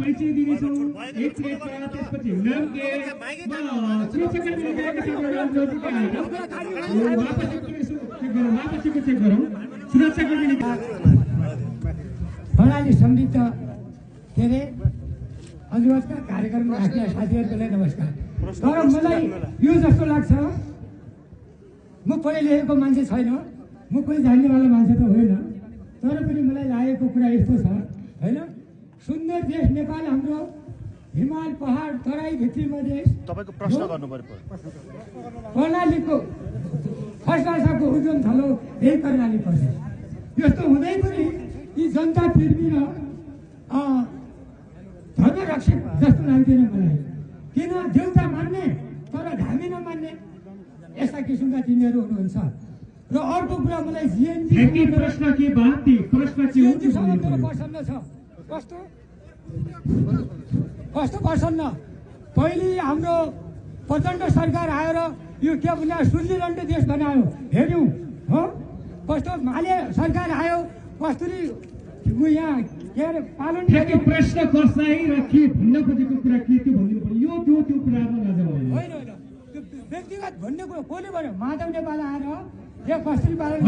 परिचय दिनेछौँ एक मिनेटमा। त्यसपछि नामके सुरक्षाकर्मीले गएका साथीहरू ज्योतिका हालेर वापसीको चेक गरौँ। सुरक्षाकर्मीले प्रणाली समृद्ध के अरे अनुवादका कार्यक्रम राख्ने साथीहरूलाई नमस्कार। तर मलाई यो जस्तो लाग्छ, म पढे लेखेको मान्छे छैन, म कोही जान्नेवाला मान्छे त होइन, तर पनि मलाई लागेको कुरा यस्तो छ होइन, सुन्दर देश नेपाल हाम्रो, हिमाल पहाड तराई भित्रीमा देश। तपाईको प्रश्न गर्नु पर्यो। कर्णालीको फर्स्ट भाषाको उद्यम थलो यही कर्णाली पर्छ। यस्तो हुँदै पनि यी जनता फिर्मी र धर्मरक्षक जस्तो लाग्दैन मलाई। किन देउता मान्ने तर धामी नमान्ने यस्ता किसिमका तिनीहरू हुनुहुन्छ। र अर्को कुरा मलाई जिएनजी प्रश्न के बात थी, प्रश्न के प्रसन्न छ। कस्तो कस्तो प्रसन्न, पहिले हाम्रो प्रचण्ड सरकार आयो र यो के भन्छ स्विजरल्यान्ड देश बनायो, हेऱ्यौँ हो। कस्तो माले सरकार आयो, कस्तुरी यहाँ के अरे पालन प्रश्न कसलाई र के भन्न खोजेको कुरा के त्यो भन्नु पर्यो। यो त्यो कुरामा नजाऊ। होइन होइन, त्यो व्यक्तिगत भन्ने कुरा कसले भन्यो? माधव नेपाल आएर यो कसरी पालन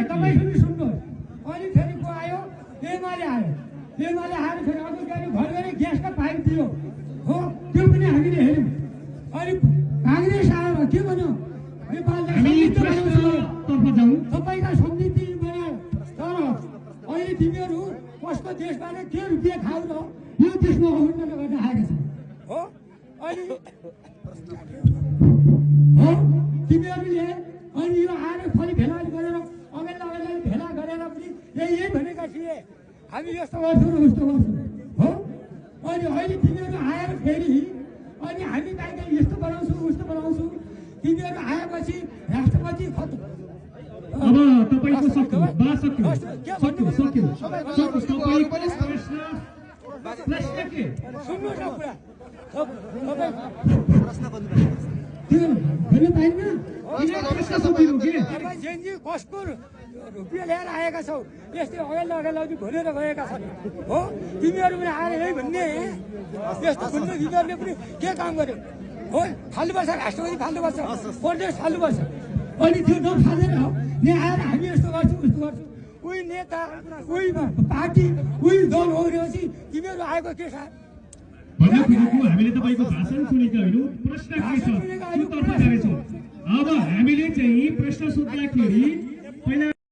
तपाईँ सुन्नुहोस्। अनि फेरि को आयो? एमाले आयो। एमाले आएर फेरि अर्को घर घरि ग्यासका पाइप दियो हो, त्यो पनि हामीले हेऱ्यौँ। अनि काङ्ग्रेस आएर के भन्यो? नेपाललाई तपाईँका समिति बनायो, तर अहिले तिमीहरू कसको देशबाट के रुपियाँ खाऊ र यो देशमा अवहेलना गर्न आएका छन् हो। अनि हो तिमीहरूले अनि यो आएर फलि भेला गरेर अवेला भेला गरेर पनि यही भनेका थिए हामी यस्तो गर्छौँ र उस्तो गर्छौँ हो। अनि अहिले तिमीहरू आएर फेरि अनि हामी बाहिर यस्तो बनाउँछौँ उस्तो बनाउँछौँ। तिमीहरू आएपछि राष्ट्रपति खत अब तपाईको सक्यो प्रश्न के सुन्नुहोस् न कुरा भन्नु पाइन्न। कसको रुपियाँ ल्याएर आएका छौ, यस्तै अघिल्लो भनेर गएका छन् हो। तिमीहरू पनि आएर यही भन्ने यस्तो भन्ने तिमीहरूले पनि के काम गर्यो हो? फाल्नुपर्छ, राष्ट्रपति फाल्नुपर्छ, प्रदेश फाल्नुपर्छ। अनि त्यो नफालेर नि आएर हामी यस्तो गर्छौँ उस्तो गर्छौँ। उही नेता उही पार्टी उही दल हो रहेपछि तिमीहरू आएको के छ? हामीले तपाईँको भाषण सुनेका होइनौँ, प्रश्न के छ? अब हामीले चाहिँ प्रश्न सोद्धाखेरि पहिला